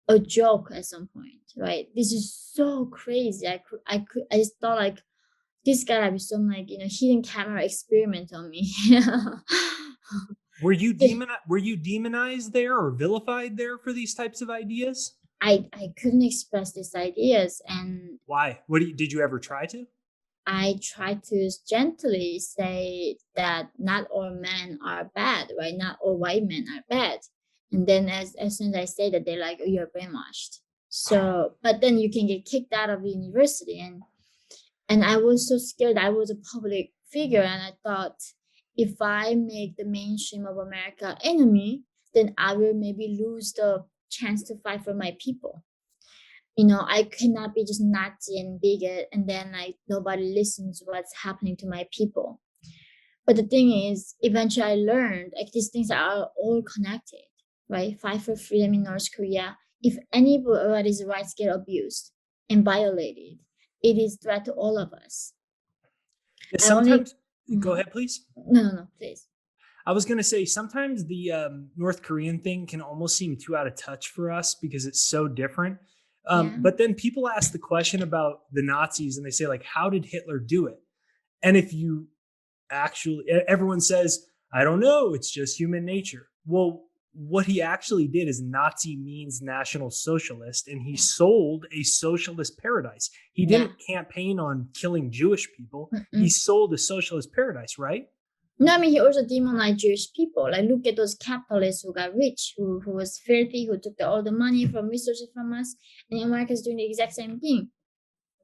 a joke at some point, right? This is so crazy. I just thought like this gotta be some like hidden camera experiment on me. Were you demonized there or vilified there for these types of ideas? I couldn't express these ideas, and Why? Did you ever try to? I tried to gently say that not all men are bad, right? Not all white men are bad. And then as soon as I say that, they're like, oh, you're brainwashed. So, but then you can get kicked out of the university. And I was so scared. I was a public figure. And I thought, if I make the mainstream of America enemy, then I will maybe lose the chance to fight for my people. I cannot be just Nazi and bigot and then like nobody listens to what's happening to my people. But the thing is, eventually I learned like these things are all connected, right? Fight for freedom in North Korea. If anybody's rights get abused and violated, it is threat to all of us. Yeah, I only sometimes, go ahead, please. no, please. I was going to say sometimes the North Korean thing can almost seem too out of touch for us because it's so different. Yeah. But then people ask the question about the Nazis and they say, like, how did Hitler do it? And if you actually, everyone says, I don't know, it's just human nature. Well, what he actually did is Nazi means National Socialist, and he sold a socialist paradise. He Yeah. didn't campaign on killing Jewish people. He Mm-mm. sold a socialist paradise, right? No, I mean he also demonized Jewish people. Like look at those capitalists who got rich, who was filthy, who took all the money from resources from us, and America's doing the exact same thing.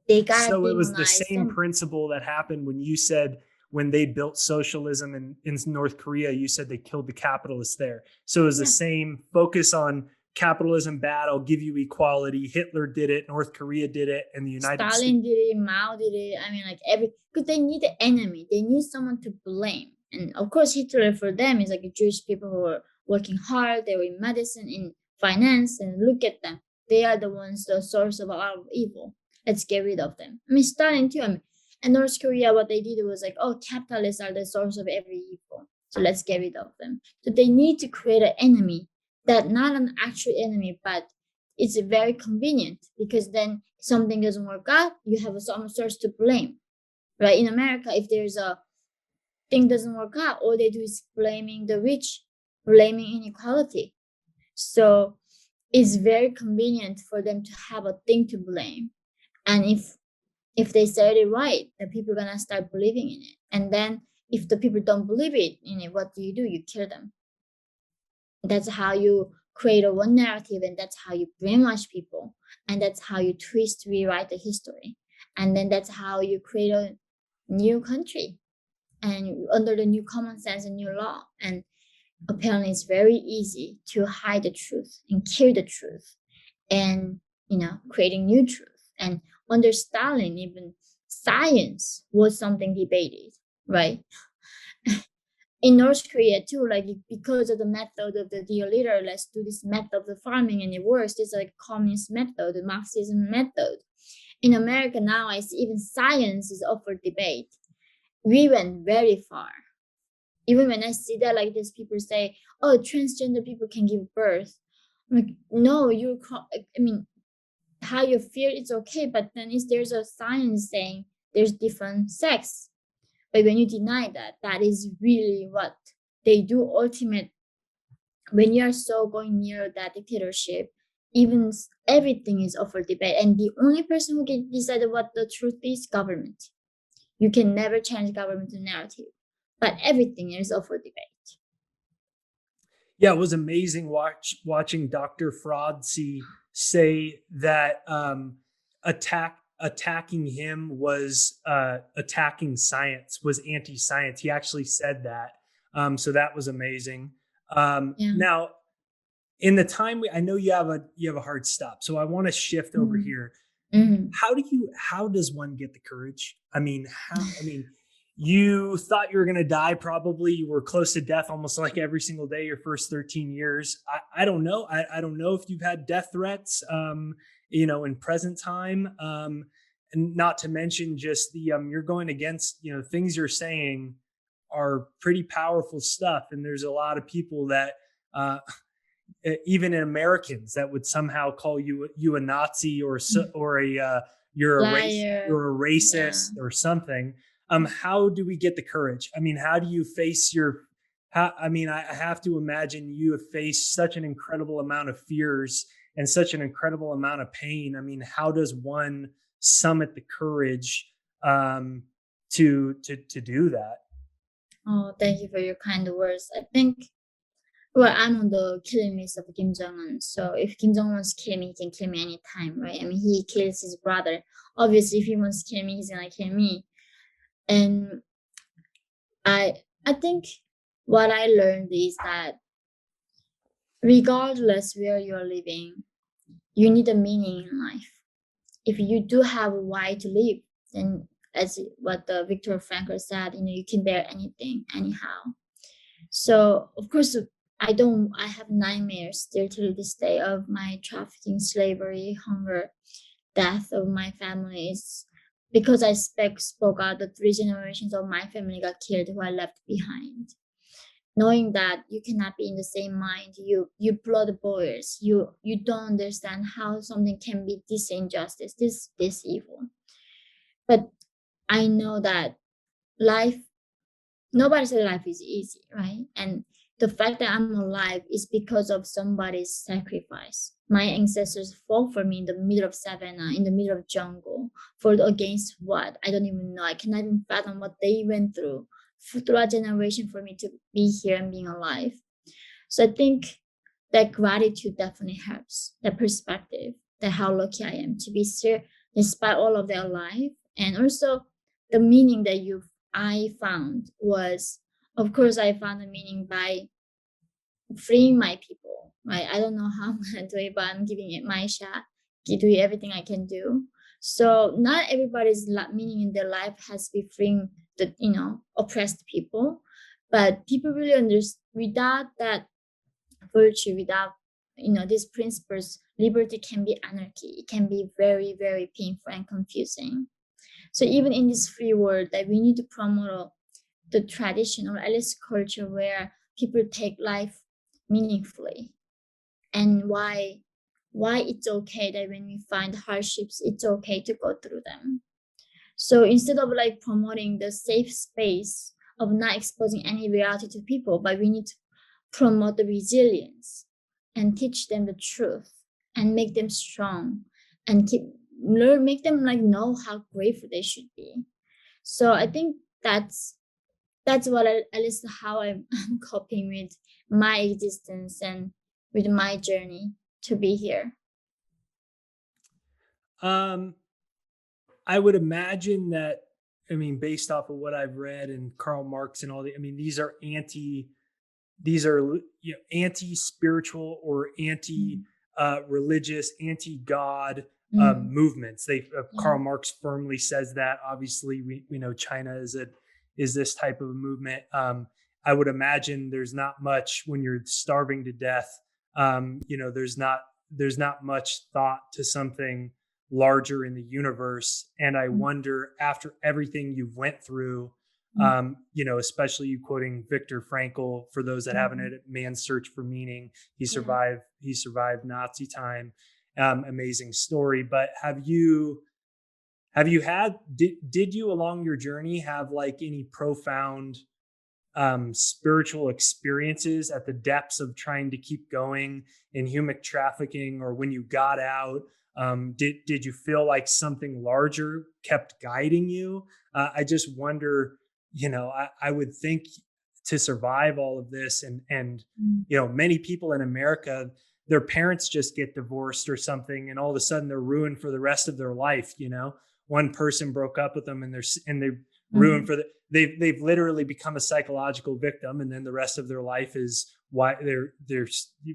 They gotta So it was the demonize same them. principle that happened when you said when they built socialism in North Korea, you said they killed the capitalists there. So it was the Yeah. same focus on capitalism bad, I'll give you equality. Hitler did it, North Korea did it, and the United States. Stalin did it, Mao did it. I mean, like because they need an enemy. They need someone to blame. And of course, Hitler for them is like Jewish people who are working hard. They were in medicine, in finance, and look at them. They are the ones, the source of all evil. Let's get rid of them. I mean, Stalin too. I mean, and North Korea, what they did was like, oh, capitalists are the source of every evil. So let's get rid of them. So they need to create an enemy that not an actual enemy, but it's very convenient because then something doesn't work out, you have some source to blame. Right? In America, if there's a thing doesn't work out, all they do is blaming the rich, blaming inequality. So it's very convenient for them to have a thing to blame. And if they said it right, the people are gonna start believing in it. And then if the people don't believe it in it, what do? You kill them. That's how you create a one narrative, and that's how you brainwash people, and that's how you twist rewrite the history, and then that's how you create a new country and under the new common sense and new law. And apparently it's very easy to hide the truth and kill the truth and creating new truth. And under Stalin, even science was something debated, right? In North Korea too, like because of the method of the dear leader, let's do this method of the farming and it works. It's like communist method, the Marxism method. In America now, I see even science is up for debate. We went very far. Even when I see that, like these people say, "Oh, transgender people can give birth," I'm like, no, I mean, how you feel it's okay, but then there's a science saying there's different sex. But when you deny that, that is really what they do ultimate. When you are so going near that dictatorship, even everything is up for debate. And the only person who can decide what the truth is government. You can never change government narrative, but everything is up for debate. Yeah, it was amazing watching Dr. Fraudsi say that attacking him was attacking science, was anti-science. He actually said that. So that was amazing. Yeah. Now, in the time I know you have a hard stop, so I want to shift over here. Mm-hmm. How does one get the courage? I mean, you thought you were going to die. Probably you were close to death almost like every single day your first 13 years. I don't know. I don't know if you've had death threats, in present time. And not to mention just the, you're going against, things you're saying are pretty powerful stuff. And there's a lot of people that, even in Americans, that would somehow call you a Nazi or a Liar. you're a Yeah. racist or something. How do we get the courage? I mean, how do you face your? I mean, I have to imagine you have faced such an incredible amount of fears and such an incredible amount of pain. I mean, how does one summit the courage to do that? Oh, thank you for your kind words. I think, well, I'm on the killing list of Kim Jong Un. So if Kim Jong Un wants to kill me, he can kill me anytime, right? I mean, he kills his brother. Obviously, if he wants to kill me, he's gonna kill me. And I, I think what I learned is that regardless where you're living, you need a meaning in life. If you do have a why to live, then as what the Viktor Frankl said, you can bear anything, anyhow. So of course, I have nightmares still till this day of my trafficking, slavery, hunger, death of my families, because I spoke out. The three generations of my family got killed who I left behind. Knowing that you cannot be in the same mind, you blood boils. You don't understand how something can be this injustice, this evil. But I know that life, nobody said life is easy, right? And the fact that I'm alive is because of somebody's sacrifice. My ancestors fought for me in the middle of savannah, in the middle of jungle, for against what? I don't even know. I cannot even fathom what they went through a generation for me to be here and being alive. So I think that gratitude definitely helps, that perspective, that how lucky I am to be still, despite all of their life. And also the meaning that I found was, of course, I found the meaning by freeing my people, right? I don't know how I'm gonna do it, but I'm giving it my shot, doing everything I can do. So not everybody's meaning in their life has to be freeing the oppressed people, but people really understand without that virtue, without these principles, liberty can be anarchy. It can be very, very painful and confusing. So even in this free world, that we need to promote the tradition or at least culture where people take life meaningfully, and why it's okay that when we find hardships, it's okay to go through them. So instead of like promoting the safe space of not exposing any reality to people, but we need to promote the resilience and teach them the truth and make them strong and make them like know how grateful they should be. So I think that's what at least how I'm coping with my existence and with my journey to be here. Um, I would imagine that, I mean, based off of what I've read and Karl Marx and all the, I mean, these are anti-spiritual or anti religious, anti-God Mm. movements. They Yeah. Karl Marx firmly says that. Obviously, we know China is this type of a movement. I would imagine there's not much when you're starving to death. There's not much thought to something larger in the universe. And I Mm. wonder, after everything you've went through, Mm. especially you quoting Viktor Frankl, for those that haven't, Mm. a man's search for meaning. He Yeah. survived Nazi time. Amazing story. But have you had, did you along your journey have like any profound spiritual experiences at the depths of trying to keep going in human trafficking, or when you got out? Did you feel like something larger kept guiding you? I just wonder. I would think to survive all of this, and Mm. many people in America, their parents just get divorced or something, and all of a sudden they're ruined for the rest of their life. One person broke up with them, and they ruined Mm. for they've literally become a psychological victim, and then the rest of their life is they're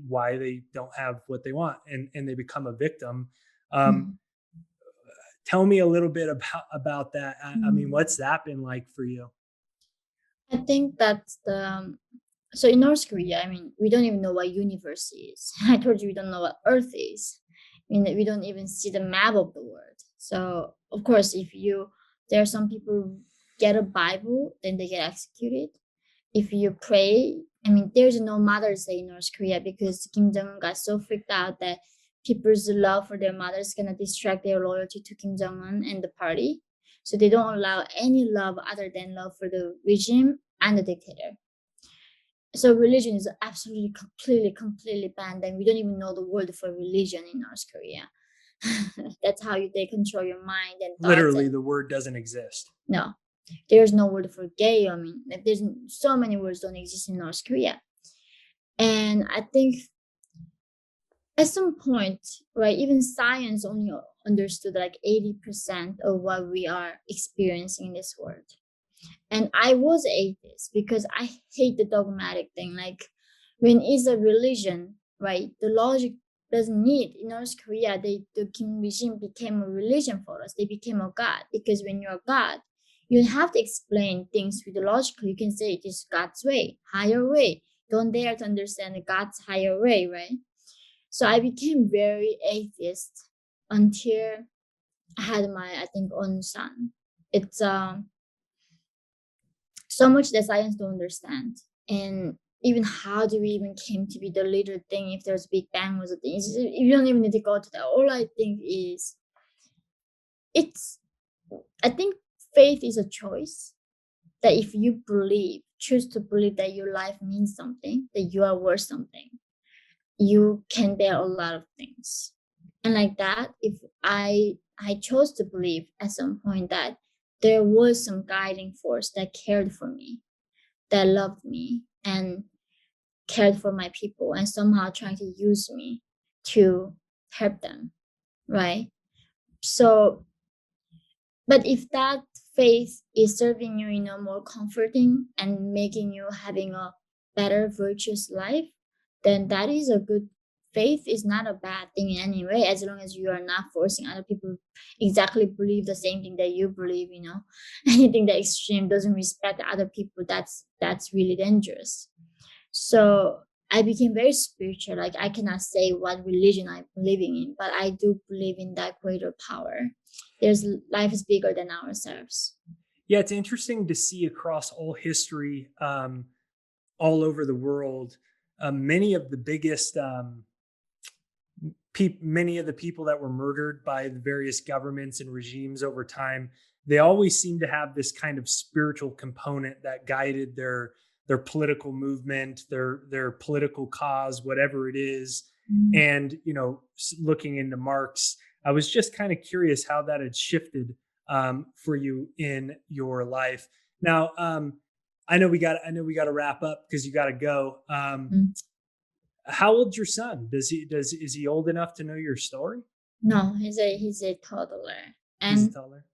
why they don't have what they want, and they become a victim. um, Mm. Tell me a little bit about that. I mean, Mm. what's that been like for you? I think that's the so in North Korea, I mean, we don't even know what universe is. I told you we don't know what Earth is. I mean, we don't even see the map of the world. So of course, if you there are some people get a Bible, then they get executed. if you pray, I mean, there's no Mother's Day in North Korea because Kim Jong-un got so freaked out that people's love for their mother is gonna distract their loyalty to Kim Jong-un and the party. So they don't allow any love other than love for the regime and the dictator. So religion is absolutely, completely banned, and we don't even know the word for religion in North Korea. That's how they control your mind and thoughts. Literally, And the word doesn't exist. no, there's no word for gay. I mean, like, there's so many words don't exist in North Korea. And I think at some point, right, even science only understood like 80% of what we are experiencing in this world. And I was atheist because I hate the dogmatic thing. Like when it's a religion, right, the logic doesn't need. In North Korea, the Kim regime became a religion for us. They became a god because when you're a god, you have to explain things with the logic. You can say it is God's way, higher way. Don't dare to understand the God's higher way, right? So I became very atheist until I had my, I think, own son. It's so much that science don't understand. And even how do we even came to be the little thing if there's Big Bang was a thing? You don't even need to go to that. All I think is it's I think faith is a choice that if you choose to believe that your life means something, that you are worth something, you can bear a lot of things. And like that, if I chose to believe at some point that there was some guiding force that cared for me, that loved me and cared for my people and somehow trying to use me to help them, right? So, but if that faith is serving you in a more comforting and making you having a better virtuous life, then that is a good faith. Is not a bad thing in any way, as long as you are not forcing other people exactly believe the same thing that you believe. Anything that extreme doesn't respect other people, that's really dangerous. So I became very spiritual. Like I cannot say what religion I'm believing in, but I do believe in that greater power. There's life is bigger than ourselves. Yeah, it's interesting to see across all history, all over the world, many of the biggest, many of the people that were murdered by the various governments and regimes over time, they always seem to have this kind of spiritual component that guided their political movement, their political cause, whatever it is. Mm. And looking into Marx, I was just kind of curious how that had shifted for you in your life. Now, I know we got to wrap up because you got to go. How old's your son? Is he old enough to know your story? No, he's a toddler. He's a And toddler.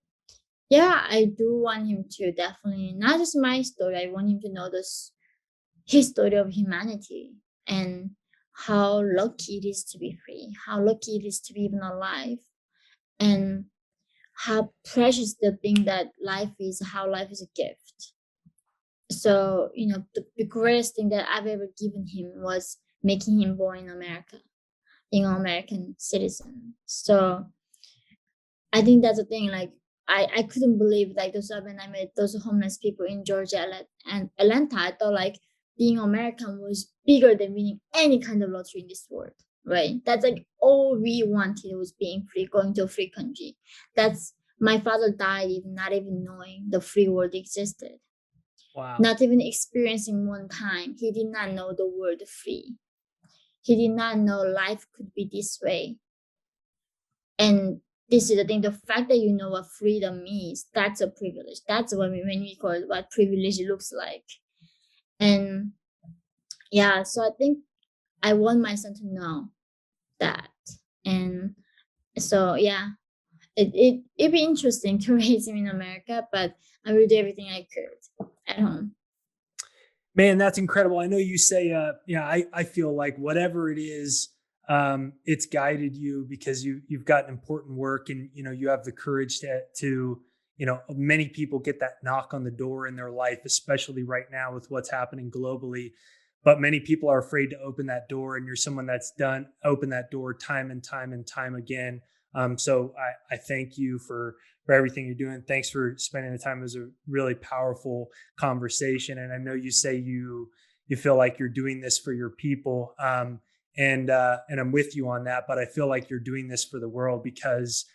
yeah, I do want him to definitely not just my story. I want him to know this history of humanity and how lucky it is to be free, how lucky it is to be even alive, and how precious the thing that life is, how life is a gift. So, the greatest thing that I've ever given him was making him born in America, being an American citizen. So I think that's the thing. Like I couldn't believe like those when I met those homeless people in Georgia and Atlanta. I thought like being American was bigger than winning any kind of lottery in this world, right? That's like all we wanted was being free, going to a free country. That's my father died even not even knowing the free world existed. Wow. Not even experiencing one time. He did not know the word free. He did not know life could be this way. And this is the thing, the fact that you know what freedom means, that's a privilege. That's when we call it what privilege looks like. And yeah, so I think I want my son to know that. And so yeah, it'd be interesting to raise him in America, but I will do everything I could at home. Man, that's incredible. I know you say, I feel like whatever it is, it's guided you because you've got an important work and, you have the courage to, many people get that knock on the door in their life, especially right now with what's happening globally. But many people are afraid to open that door. And you're someone that's opened that door time and time and time again. So I thank you for everything you're doing. Thanks for spending the time. It was a really powerful conversation. And I know you say you feel like you're doing this for your people. And I'm with you on that, but I feel like you're doing this for the world because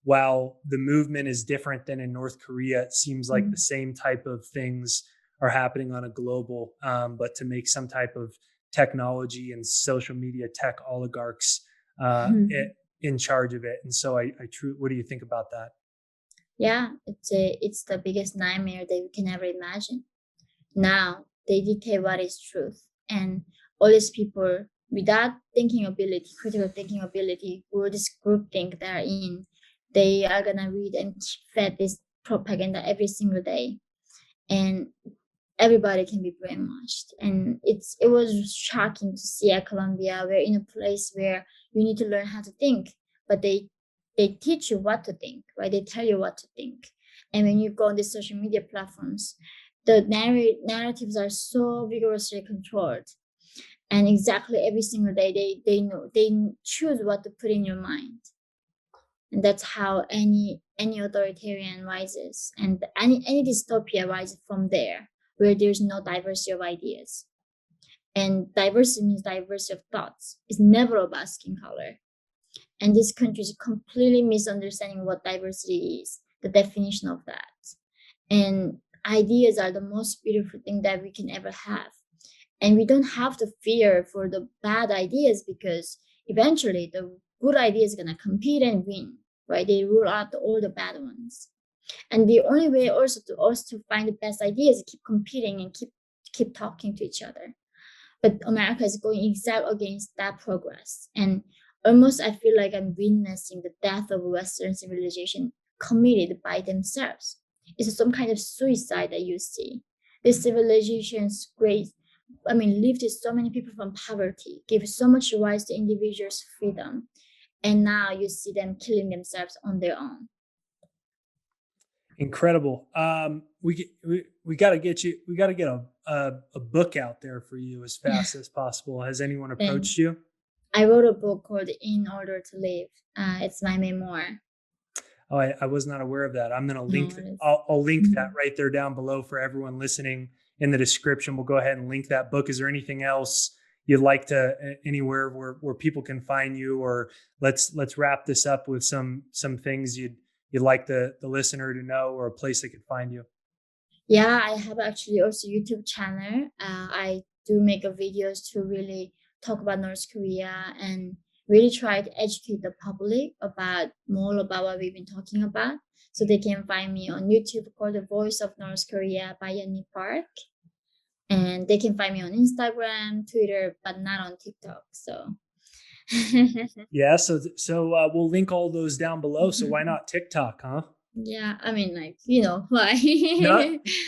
while the movement is different than in North Korea, it seems like the same type of things are happening on a global, but to make some type of technology and social media tech oligarchs in charge of it. And so what do you think about that? Yeah, it's the biggest nightmare that we can ever imagine. Now they dictate what is truth, and all these people without thinking ability, critical thinking ability, or this group think they're in, they are gonna read and keep fed this propaganda every single day, and everybody can be brainwashed. And it was shocking to see at Colombia, we're in a place where you need to learn how to think, but they teach you what to think, right? They tell you what to think. And when you go on the social media platforms, the narratives are so vigorously controlled, and exactly every single day they know, they choose what to put in your mind. And that's how any authoritarian rises, and any dystopia rises from there, where there's no diversity of ideas. And diversity means diversity of thoughts. It's never about skin color. And this country is completely misunderstanding what diversity is, the definition of that. And ideas are the most beautiful thing that we can ever have. And we don't have to fear for the bad ideas, because eventually the good idea is going to compete and win, right? They rule out all the bad ones. And the only way also to us to find the best ideas is keep competing and keep talking to each other. But America is going exact against that progress. And almost I feel like I'm witnessing the death of Western civilization committed by themselves. It's some kind of suicide that you see. This civilization's great, lifted so many people from poverty, gave so much rights to individuals' freedom, and now you see them killing themselves on their own. Incredible. We got to get you. We got to get a book out there for you as fast as possible. Has anyone approached you? I wrote a book called In Order to Live. It's my memoir. Oh, I was not aware of that. I'm going to link. I'll link that right there down below for everyone listening in the description. We'll go ahead and link that book. Is there anything else you'd like to anywhere where people can find you, or let's wrap this up with some things you'd like the listener to know, or a place they could find you? Yeah, I have actually also YouTube channel. I do make a videos to really talk about North Korea and really try to educate the public about more about what we've been talking about. So they can find me on YouTube called The Voice of North Korea by Yeonmi Park. And they can find me on Instagram, Twitter, but not on TikTok. So yeah, so we'll link all those down below. So why not TikTok, huh? Yeah, why?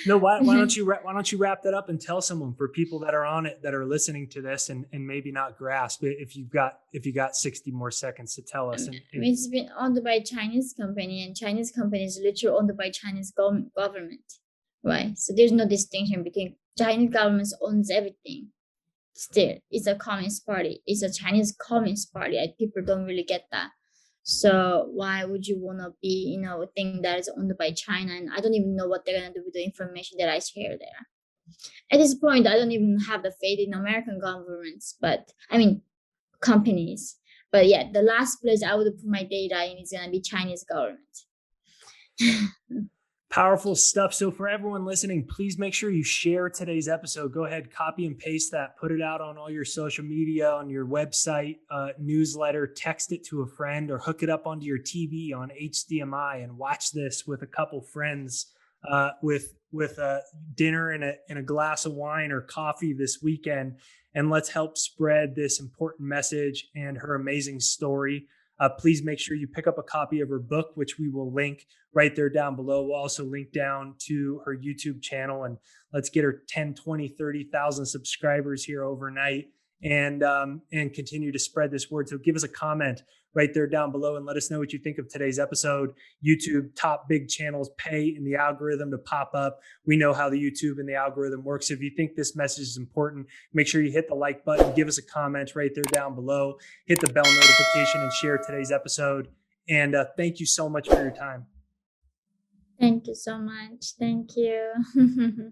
No. Why don't you wrap that up and tell someone, for people that are on it, that are listening to this and maybe not grasp it, if you got 60 more seconds to tell us. It's been owned by Chinese company, and Chinese company is literally owned by Chinese government, right? So there's no distinction between Chinese government owns everything. Still, it's a communist party. It's a Chinese communist party. People don't really get that. So why would you want to be, a thing that is owned by China? And I don't even know what they're going to do with the information that I share there. At this point, I don't even have the faith in American governments, companies. But yeah, the last place I would put my data in is going to be Chinese government. Powerful stuff. So for everyone listening, please make sure you share today's episode. Go ahead, copy and paste that, put it out on all your social media, on your website, newsletter, text it to a friend, or hook it up onto your TV on HDMI and watch this with a couple friends with dinner and a glass of wine or coffee this weekend. And let's help spread this important message and her amazing story. Please make sure you pick up a copy of her book, which we will link right there down below. We'll also link down to her YouTube channel, and let's get her 10, 20, 30,000 subscribers here overnight and continue to spread this word. So give us a comment right there down below and let us know what you think of today's episode. YouTube top big channels pay in the algorithm to pop up. We know how the YouTube and the algorithm works. If you think this message is important, make sure you hit the like button, give us a comment right there down below, hit the bell notification, and share today's episode. And thank you so much for your time. Thank you so much. Thank you.